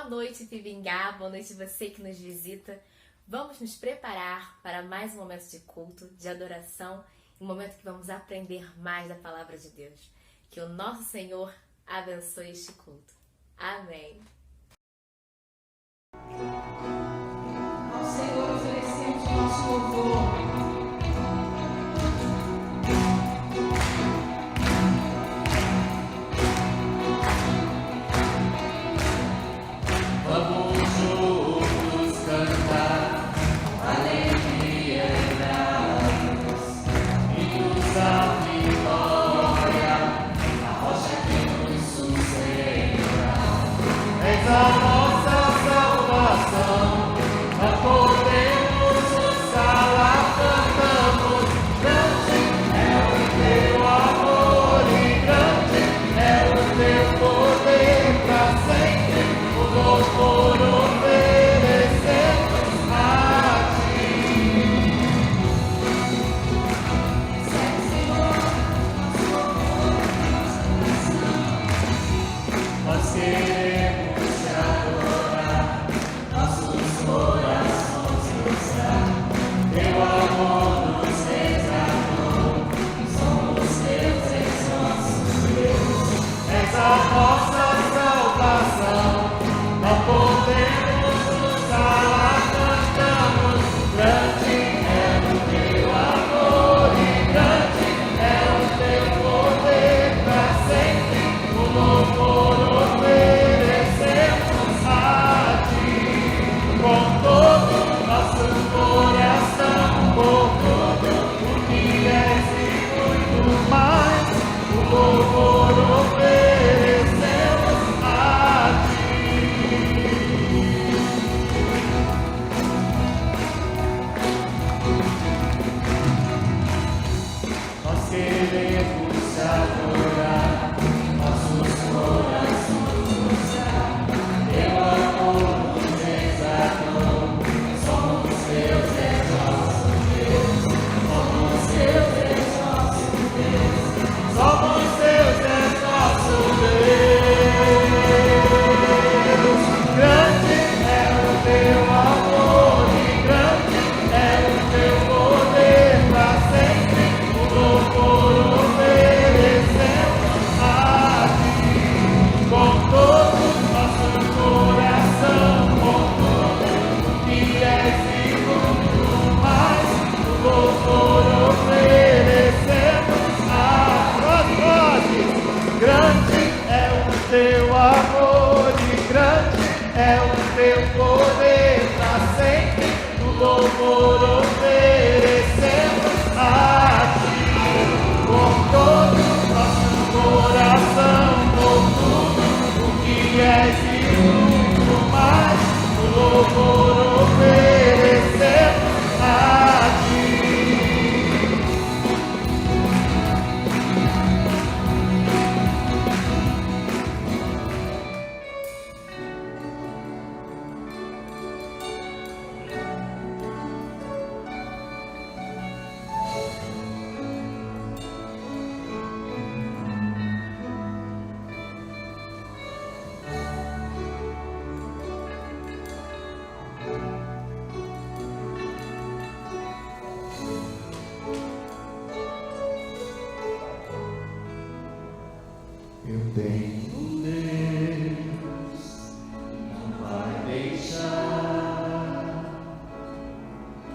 Boa noite, Pibingá. Boa noite você que nos visita. Vamos nos preparar para mais um momento de culto, de adoração, um momento que vamos aprender mais da Palavra de Deus. Que o nosso Senhor abençoe este culto. Amém. Ao Senhor oferecemos nosso louvor.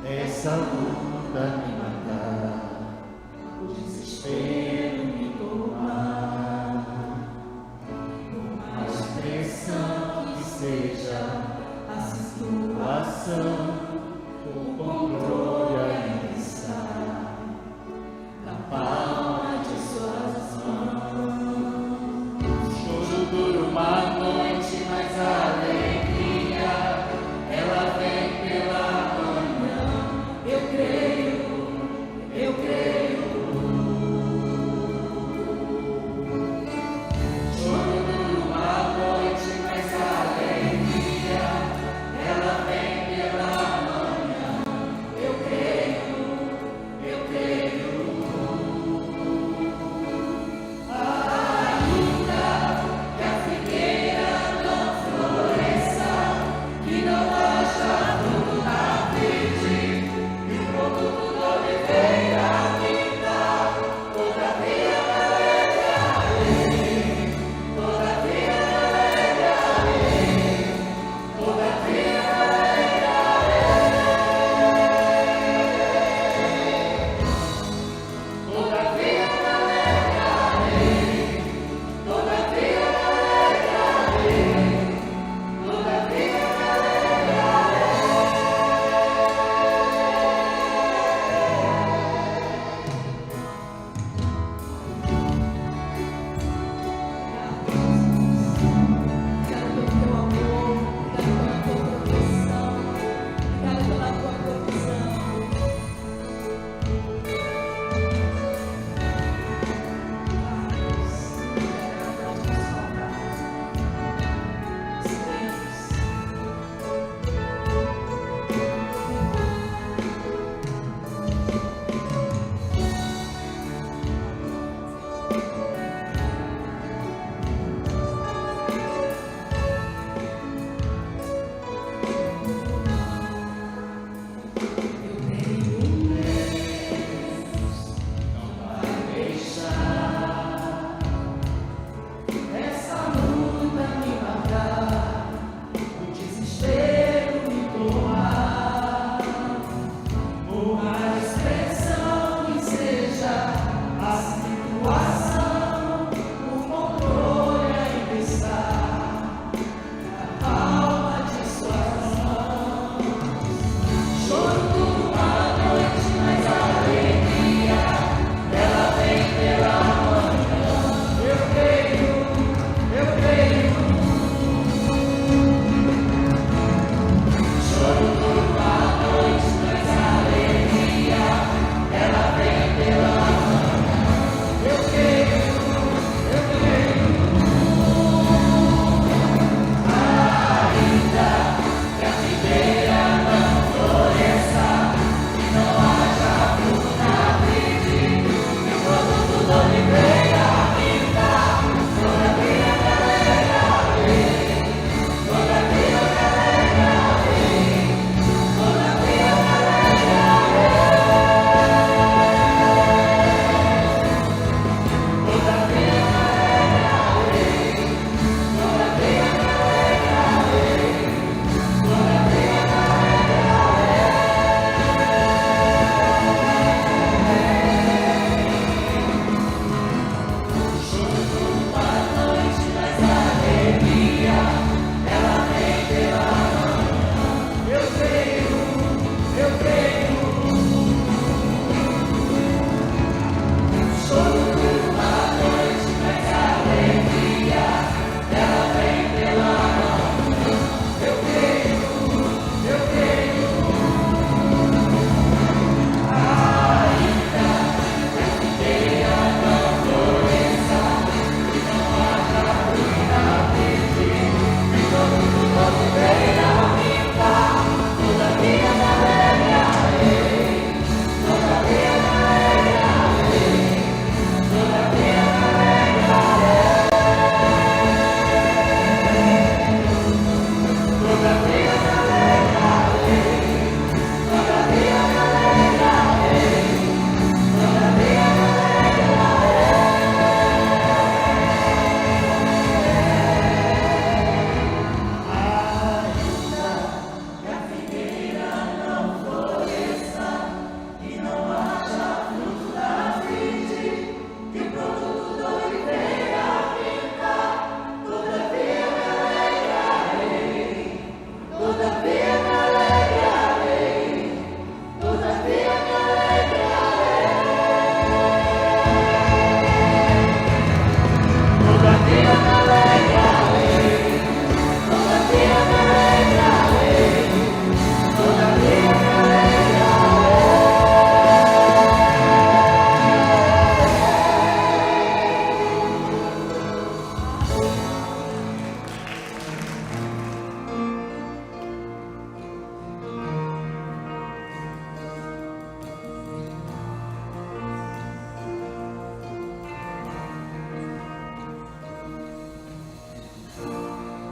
essa luta me matar, o desespero me tomar, por mais pressão que seja a situação, o controle ainda está na palma de suas mãos. Choro dura uma noite, mas a alegria ela vem pela manhã. Eu creio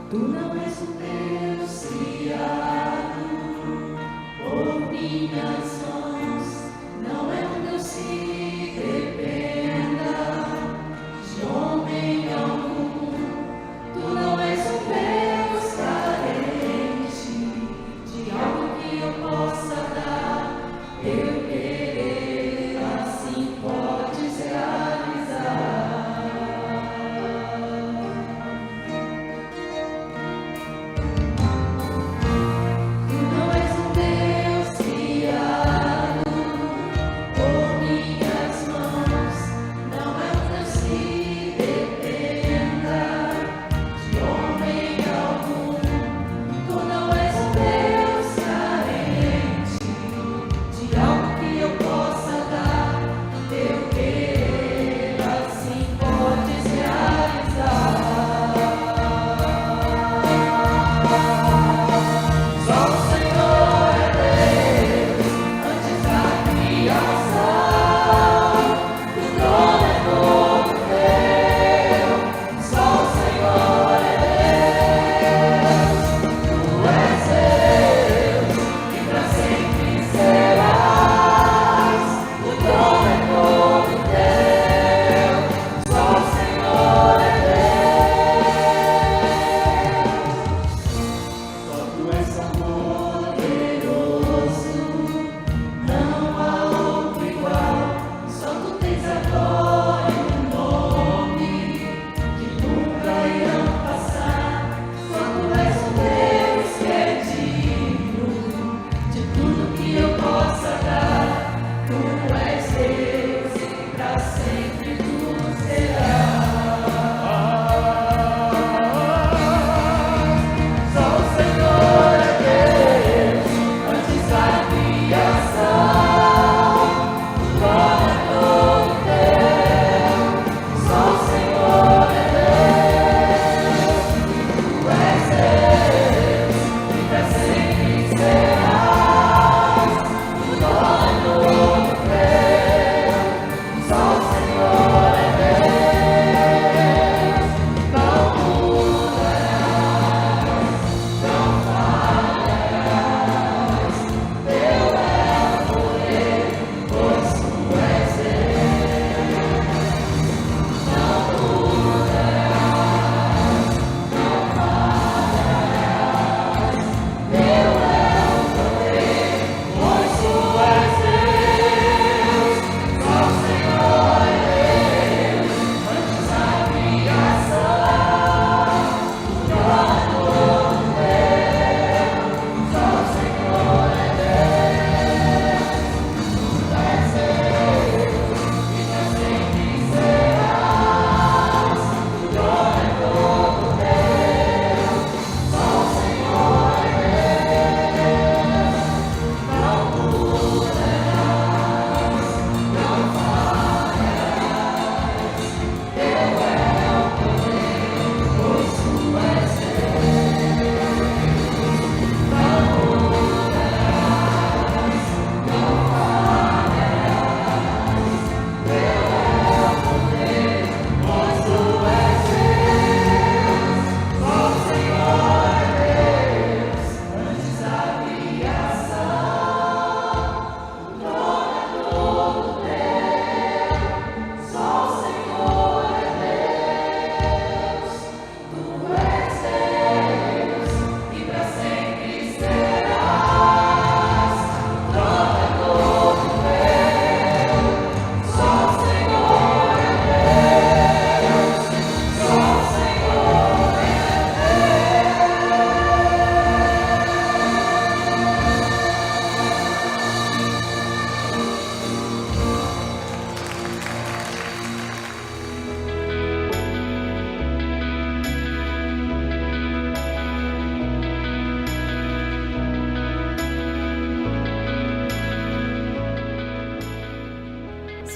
Tu não és um Deus criado por minhas mãos, não é um Deus que dependa de homem algum. Tu não és um Deus carente de algo que eu possa dar, eu querer, assim podes realizar.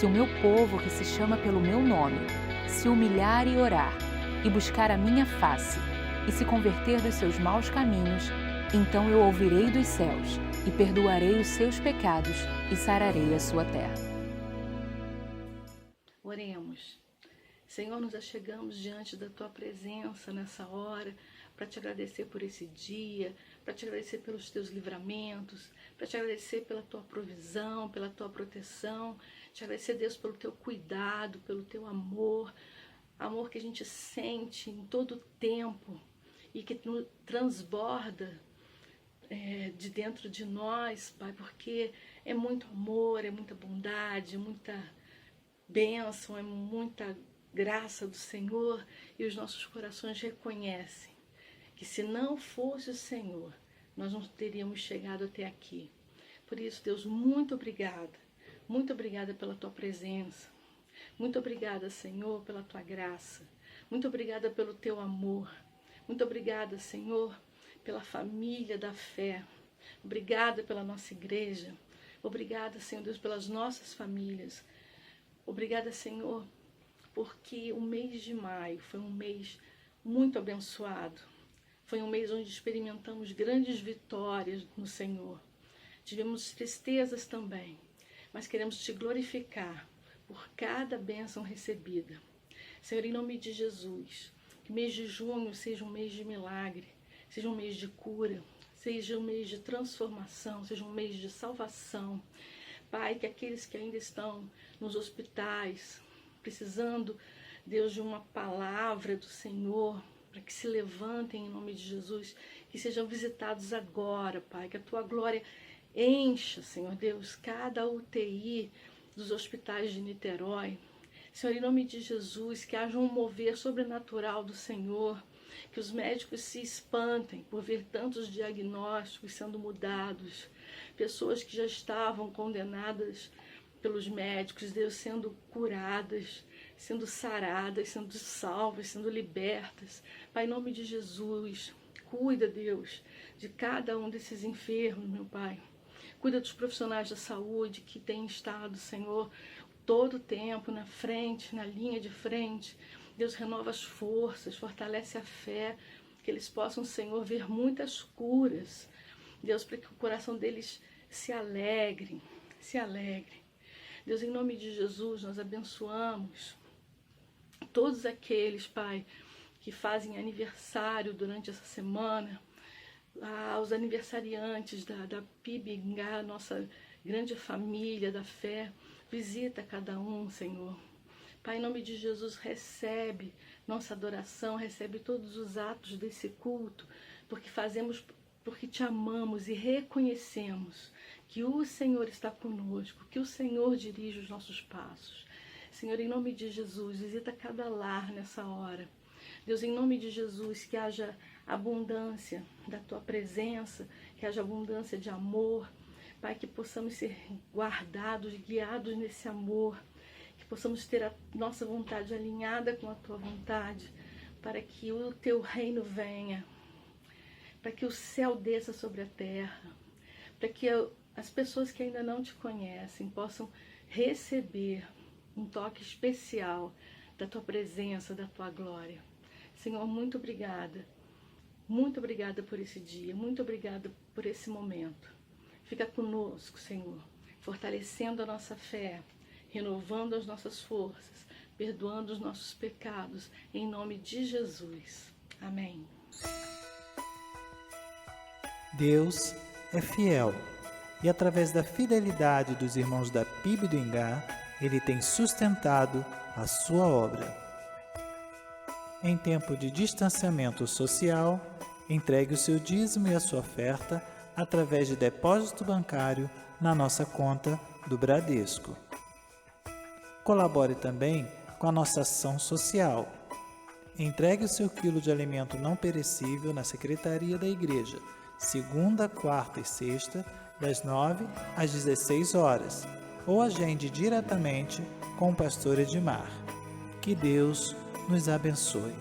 Se o meu povo, que se chama pelo meu nome, se humilhar e orar, e buscar a minha face, e se converter dos seus maus caminhos, então eu ouvirei dos céus, e perdoarei os seus pecados, e sararei a sua terra. Oremos. Senhor, nos achegamos diante da Tua presença nessa hora, para te agradecer por esse dia, para te agradecer pelos teus livramentos, para te agradecer pela tua provisão, pela tua proteção, te agradecer, Deus, pelo teu cuidado, pelo teu amor que a gente sente em todo o tempo e que transborda de dentro de nós, Pai, porque é muito amor, é muita bondade, é muita bênção, é muita graça do Senhor, e os nossos corações reconhecem que se não fosse o Senhor, nós não teríamos chegado até aqui. Por isso, Deus, muito obrigada pela tua presença, muito obrigada, Senhor, pela tua graça, muito obrigada pelo teu amor, muito obrigada, Senhor, pela família da fé, obrigada pela nossa igreja, obrigada, Senhor Deus, pelas nossas famílias, obrigada, Senhor, porque o mês de maio foi um mês muito abençoado, foi um mês onde experimentamos grandes vitórias no Senhor, tivemos tristezas também, mas queremos te glorificar por cada bênção recebida. Senhor, em nome de Jesus, que o mês de junho seja um mês de milagre, seja um mês de cura, seja um mês de transformação, seja um mês de salvação. Pai, que aqueles que ainda estão nos hospitais, precisando, Deus, de uma palavra do Senhor, para que se levantem em nome de Jesus, que sejam visitados agora, Pai, que a tua glória encha, Senhor Deus, cada UTI dos hospitais de Niterói. Senhor, em nome de Jesus, que haja um mover sobrenatural do Senhor, que os médicos se espantem por ver tantos diagnósticos sendo mudados, pessoas que já estavam condenadas pelos médicos, Deus, sendo curadas, sendo saradas, sendo salvas, sendo libertas. Pai, em nome de Jesus, cuida, Deus, de cada um desses enfermos, meu Pai. Cuida dos profissionais da saúde que têm estado, Senhor, todo o tempo na frente, na linha de frente. Deus, renova as forças, fortalece a fé, que eles possam, Senhor, ver muitas curas. Deus, para que o coração deles se alegre, se alegre. Deus, em nome de Jesus, nós abençoamos todos aqueles, Pai, que fazem aniversário durante essa semana, aos aniversariantes da PIB Ingá, nossa grande família da fé, visita cada um, Senhor. Pai, em nome de Jesus, recebe nossa adoração, recebe todos os atos desse culto, porque fazemos, porque te amamos e reconhecemos que o Senhor está conosco, que o Senhor dirige os nossos passos. Senhor, em nome de Jesus, visita cada lar nessa hora. Deus, em nome de Jesus, que haja abundância da tua presença, que haja abundância de amor. Pai, que possamos ser guardados, guiados nesse amor, que possamos ter a nossa vontade alinhada com a tua vontade, para que o teu reino venha, para que o céu desça sobre a terra, para que as pessoas que ainda não te conhecem possam receber um toque especial da tua presença, da tua glória. Senhor, muito obrigada por esse dia, muito obrigada por esse momento. Fica conosco, Senhor, fortalecendo a nossa fé, renovando as nossas forças, perdoando os nossos pecados, em nome de Jesus. Amém. Deus é fiel e, através da fidelidade dos irmãos da PIB do Ingá, Ele tem sustentado a sua obra. Em tempo de distanciamento social, entregue o seu dízimo e a sua oferta através de depósito bancário na nossa conta do Bradesco. Colabore também com a nossa ação social. Entregue o seu quilo de alimento não perecível na Secretaria da Igreja, segunda, quarta e sexta, das 9 às 16 horas, ou agende diretamente com o pastor Edmar. Que Deus nos abençoe.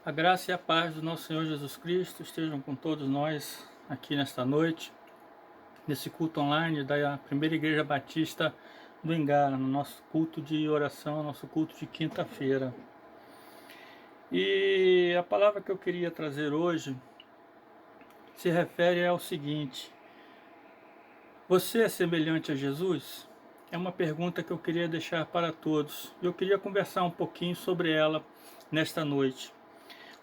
A graça e a paz do nosso Senhor Jesus Cristo estejam com todos nós aqui nesta noite, nesse culto online da Primeira Igreja Batista do Ingá, no nosso culto de oração, nosso culto de quinta-feira. E a palavra que eu queria trazer hoje se refere ao seguinte: você é semelhante a Jesus? É uma pergunta que eu queria deixar para todos. Eu queria conversar um pouquinho sobre ela nesta noite.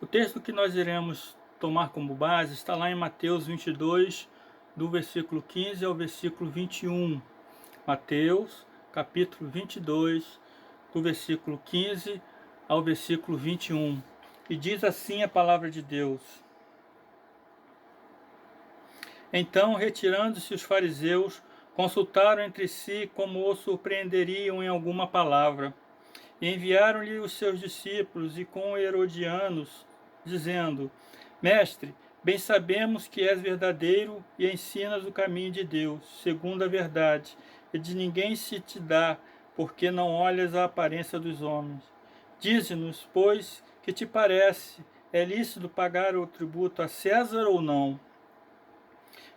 O texto que nós iremos tomar como base está lá em Mateus 22, do versículo 15 ao versículo 21. Mateus, capítulo 22, do versículo 15 ao versículo 21. E diz assim a palavra de Deus: Então, retirando-se os fariseus, consultaram entre si como o surpreenderiam em alguma palavra. E enviaram-lhe os seus discípulos e com herodianos, dizendo: Mestre, bem sabemos que és verdadeiro e ensinas o caminho de Deus, segundo a verdade, e de ninguém se te dá, porque não olhas a aparência dos homens. Dize-nos, pois, que te parece, é lícito pagar o tributo a César ou não?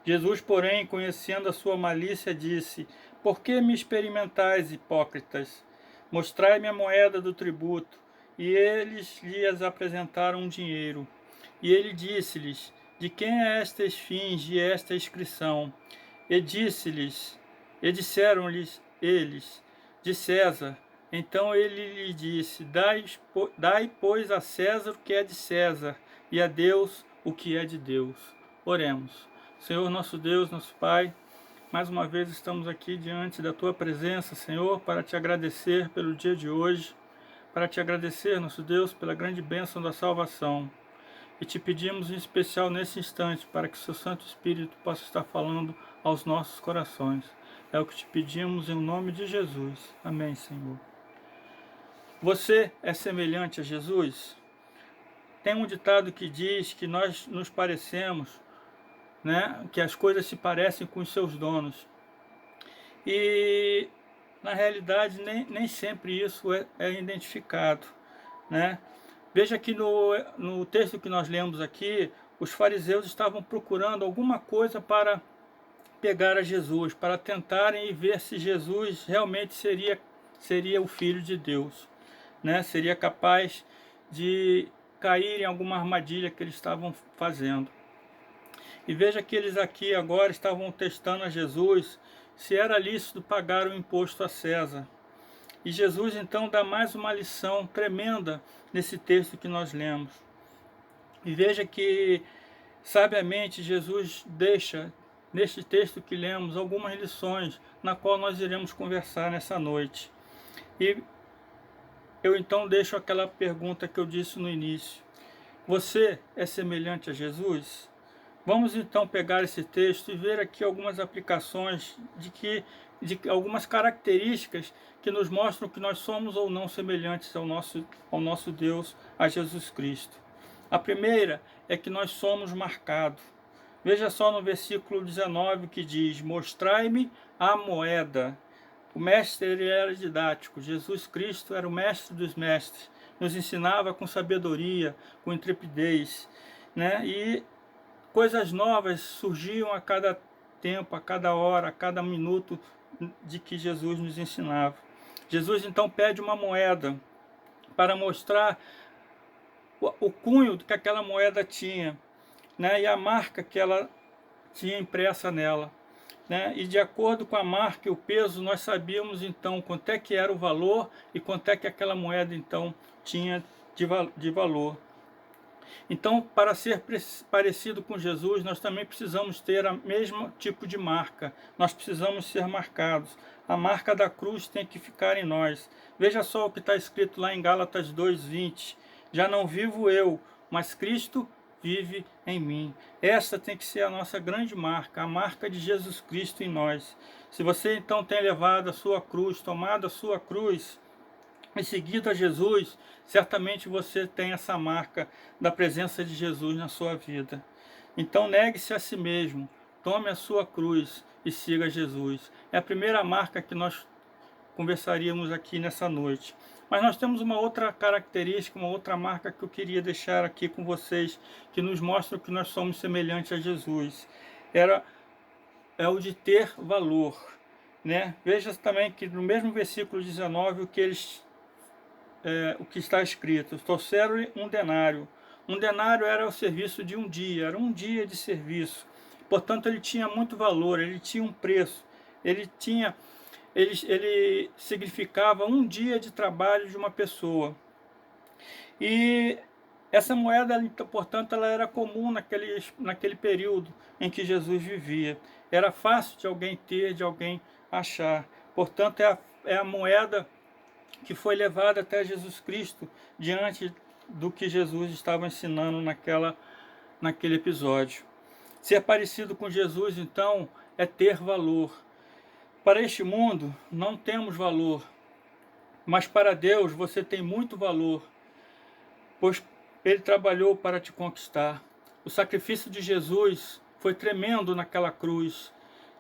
Jesus, porém, conhecendo a sua malícia, disse: Por que me experimentais, hipócritas? Mostrai-me a moeda do tributo. E eles lhes apresentaram um dinheiro. E ele disse-lhes: De quem é esta esfinge e esta inscrição? E disseram-lhes eles: De César. Então ele lhe disse: Dai, pois, a César o que é de César, e a Deus o que é de Deus. Oremos. Senhor, nosso Deus, nosso Pai, mais uma vez estamos aqui diante da Tua presença, Senhor, para Te agradecer pelo dia de hoje, para te agradecer, nosso Deus, pela grande bênção da salvação. E te pedimos em especial nesse instante para que seu Santo Espírito possa estar falando aos nossos corações. É o que te pedimos em nome de Jesus. Amém, Senhor. Você é semelhante a Jesus? Tem um ditado que diz que nós nos parecemos, né? Que as coisas se parecem com os seus donos. E na realidade nem sempre isso é identificado, né? Veja que no texto que nós lemos aqui, os fariseus estavam procurando alguma coisa para pegar a Jesus, para tentarem e ver se Jesus realmente seria o Filho de Deus, né? Seria capaz de cair em alguma armadilha que eles estavam fazendo. E veja que eles aqui agora estavam testando a Jesus se era lícito pagar o imposto a César. E Jesus então dá mais uma lição tremenda nesse texto que nós lemos. E veja que sabiamente Jesus deixa neste texto que lemos algumas lições na qual nós iremos conversar nessa noite. E eu então deixo aquela pergunta que eu disse no início. Você é semelhante a Jesus? Vamos então pegar esse texto e ver aqui algumas aplicações de algumas características que nos mostram que nós somos ou não semelhantes ao nosso Deus, a Jesus Cristo. A primeira é que nós somos marcados. Veja só no versículo 19 que diz: mostrai-me a moeda. O mestre ele era didático, Jesus Cristo era o mestre dos mestres, nos ensinava com sabedoria, com intrepidez, né? E coisas novas surgiam a cada tempo, a cada hora, a cada minuto de que Jesus nos ensinava. Jesus então pede uma moeda para mostrar o cunho que aquela moeda tinha, né? E a marca que ela tinha impressa nela, né? E de acordo com a marca e o peso, nós sabíamos então quanto é que era o valor e quanto é que aquela moeda então tinha de valor. Então, para ser parecido com Jesus, nós também precisamos ter o mesmo tipo de marca. Nós precisamos ser marcados. A marca da cruz tem que ficar em nós. Veja só o que está escrito lá em Gálatas 2:20. Já não vivo eu, mas Cristo vive em mim. Essa tem que ser a nossa grande marca, a marca de Jesus Cristo em nós. Se você então tem levado a sua cruz, tomado a sua cruz, e seguido a Jesus, certamente você tem essa marca da presença de Jesus na sua vida. Então negue-se a si mesmo, tome a sua cruz e siga Jesus. É a primeira marca que nós conversaríamos aqui nessa noite. Mas nós temos uma outra característica, uma outra marca que eu queria deixar aqui com vocês, que nos mostra que nós somos semelhantes a Jesus. É o de ter valor, né? Veja também que no mesmo versículo 19 o que está escrito: trouxeram-lhe um denário. Um denário era o serviço de um dia, era um dia de serviço. Portanto, ele tinha muito valor, ele tinha um preço, ele significava um dia de trabalho de uma pessoa. E essa moeda, portanto, ela era comum naquele período em que Jesus vivia. Era fácil de alguém ter, de alguém achar. Portanto, é a moeda que foi levada até Jesus Cristo diante do que Jesus estava ensinando naquele episódio. Ser parecido com Jesus, então, é ter valor. Para este mundo, não temos valor, mas para Deus você tem muito valor, pois Ele trabalhou para te conquistar. O sacrifício de Jesus foi tremendo naquela cruz.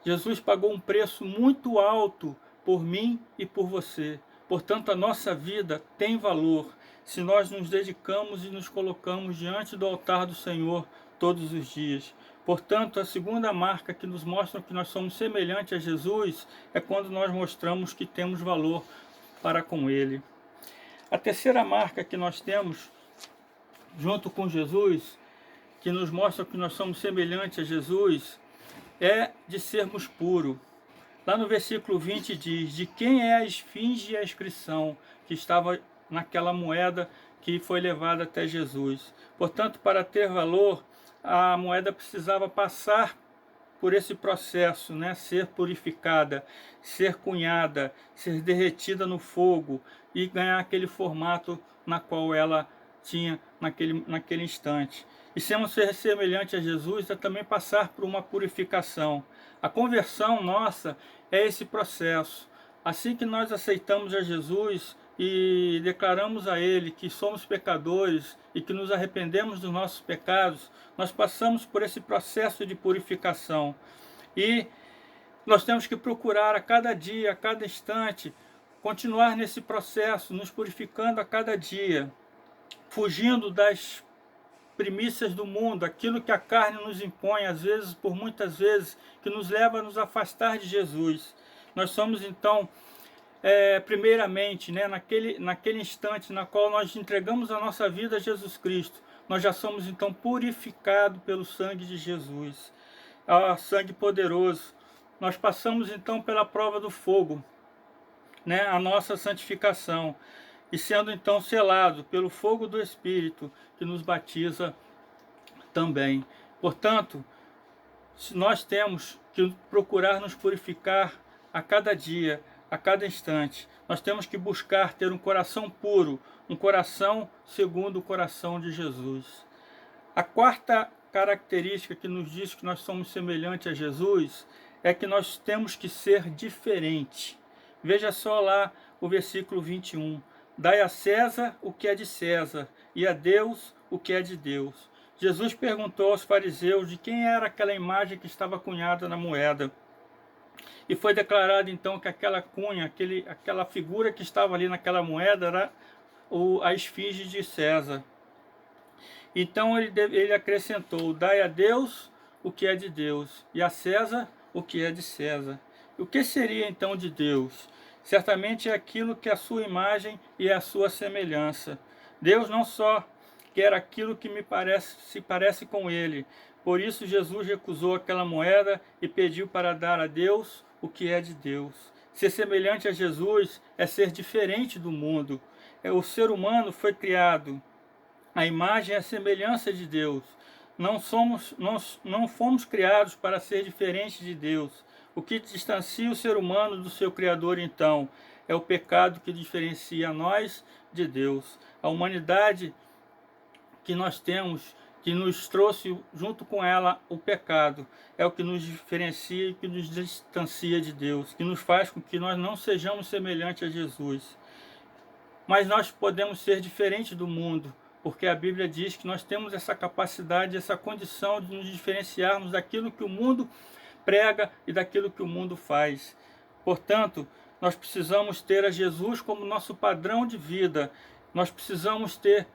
Jesus pagou um preço muito alto por mim e por você. Portanto, a nossa vida tem valor se nós nos dedicamos e nos colocamos diante do altar do Senhor todos os dias. Portanto, a segunda marca que nos mostra que nós somos semelhantes a Jesus é quando nós mostramos que temos valor para com Ele. A terceira marca que nós temos junto com Jesus, que nos mostra que nós somos semelhantes a Jesus, é de sermos puros. Lá no versículo 20 diz: de quem é a esfinge e a inscrição que estava naquela moeda que foi levada até Jesus. Portanto, para ter valor, a moeda precisava passar por esse processo, né, ser purificada, ser cunhada, ser derretida no fogo e ganhar aquele formato na qual ela tinha naquele instante. E ser semelhante a Jesus é também passar por uma purificação. A conversão nossa é esse processo. Assim que nós aceitamos a Jesus e declaramos a Ele que somos pecadores e que nos arrependemos dos nossos pecados, nós passamos por esse processo de purificação. E nós temos que procurar a cada dia, a cada instante, continuar nesse processo, nos purificando a cada dia, fugindo das primícias do mundo, aquilo que a carne nos impõe, às vezes, por muitas vezes, que nos leva a nos afastar de Jesus. Nós somos, então, primeiramente, né, naquele instante na qual nós entregamos a nossa vida a Jesus Cristo, nós já somos, então, purificados pelo sangue de Jesus, sangue poderoso. Nós passamos, então, pela prova do fogo, né, a nossa santificação, e sendo então selado pelo fogo do Espírito que nos batiza também. Portanto, nós temos que procurar nos purificar a cada dia, a cada instante. Nós temos que buscar ter um coração puro, um coração segundo o coração de Jesus. A quarta característica que nos diz que nós somos semelhantes a Jesus é que nós temos que ser diferente. Veja só lá o versículo 21. Dai a César o que é de César, e a Deus o que é de Deus. Jesus perguntou aos fariseus de quem era aquela imagem que estava cunhada na moeda. E foi declarado então que aquela cunha, aquela figura que estava ali naquela moeda era a esfinge de César. Então ele acrescentou, dai a Deus o que é de Deus, e a César o que é de César. O que seria então de Deus? Certamente é aquilo que é a sua imagem e é a sua semelhança. Deus não só quer aquilo que se parece com ele. Por isso Jesus recusou aquela moeda e pediu para dar a Deus o que é de Deus. Ser semelhante a Jesus é ser diferente do mundo. O ser humano foi criado. A imagem é a semelhança de Deus. Não fomos criados para ser diferentes de Deus. O que distancia o ser humano do seu Criador, então, é o pecado que diferencia nós de Deus. A humanidade que nós temos, que nos trouxe junto com ela o pecado, é o que nos diferencia e que nos distancia de Deus, que nos faz com que nós não sejamos semelhantes a Jesus. Mas nós podemos ser diferentes do mundo, porque a Bíblia diz que nós temos essa capacidade, essa condição de nos diferenciarmos daquilo que o mundo prega e daquilo que o mundo faz. Portanto, nós precisamos ter a Jesus como nosso padrão de vida. Nós precisamos ter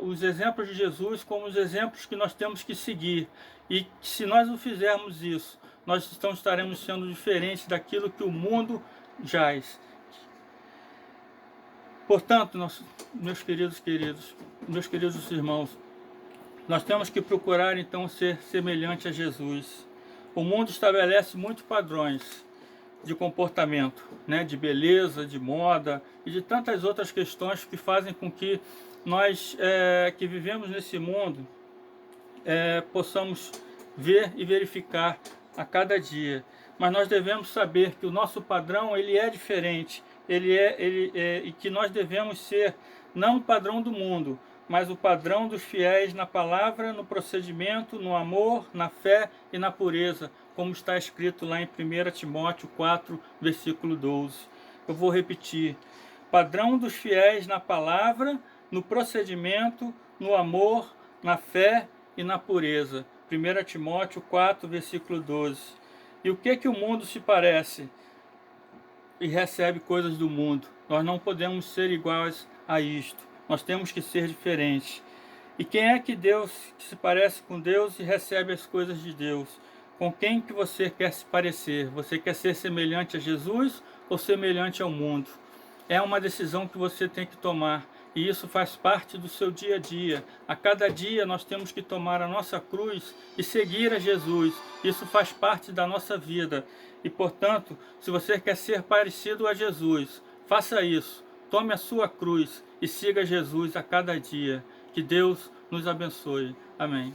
os exemplos de Jesus como os exemplos que nós temos que seguir. E se nós não fizermos isso, nós então estaremos sendo diferentes daquilo que o mundo jaz. Portanto, meus queridos irmãos, nós temos que procurar então ser semelhante a Jesus. O mundo estabelece muitos padrões de comportamento, né, de beleza, de moda e de tantas outras questões que fazem com que nós que vivemos nesse mundo possamos ver e verificar a cada dia. Mas nós devemos saber que o nosso padrão ele é diferente, e que nós devemos ser não o padrão do mundo, mas o padrão dos fiéis na palavra, no procedimento, no amor, na fé e na pureza, como está escrito lá em 1 Timóteo 4, versículo 12. Eu vou repetir. Padrão dos fiéis na palavra, no procedimento, no amor, na fé e na pureza. 1 Timóteo 4, versículo 12. E o que o mundo se parece? E recebe coisas do mundo. Nós não podemos ser iguais a isto. Nós temos que ser diferentes. E quem é que se parece com Deus e recebe as coisas de Deus? Com quem que você quer se parecer? Você quer ser semelhante a Jesus ou semelhante ao mundo? É uma decisão que você tem que tomar. E isso faz parte do seu dia a dia. A cada dia nós temos que tomar a nossa cruz e seguir a Jesus. Isso faz parte da nossa vida. E, portanto, se você quer ser parecido a Jesus, faça isso. Tome a sua cruz e siga Jesus a cada dia. Que Deus nos abençoe. Amém.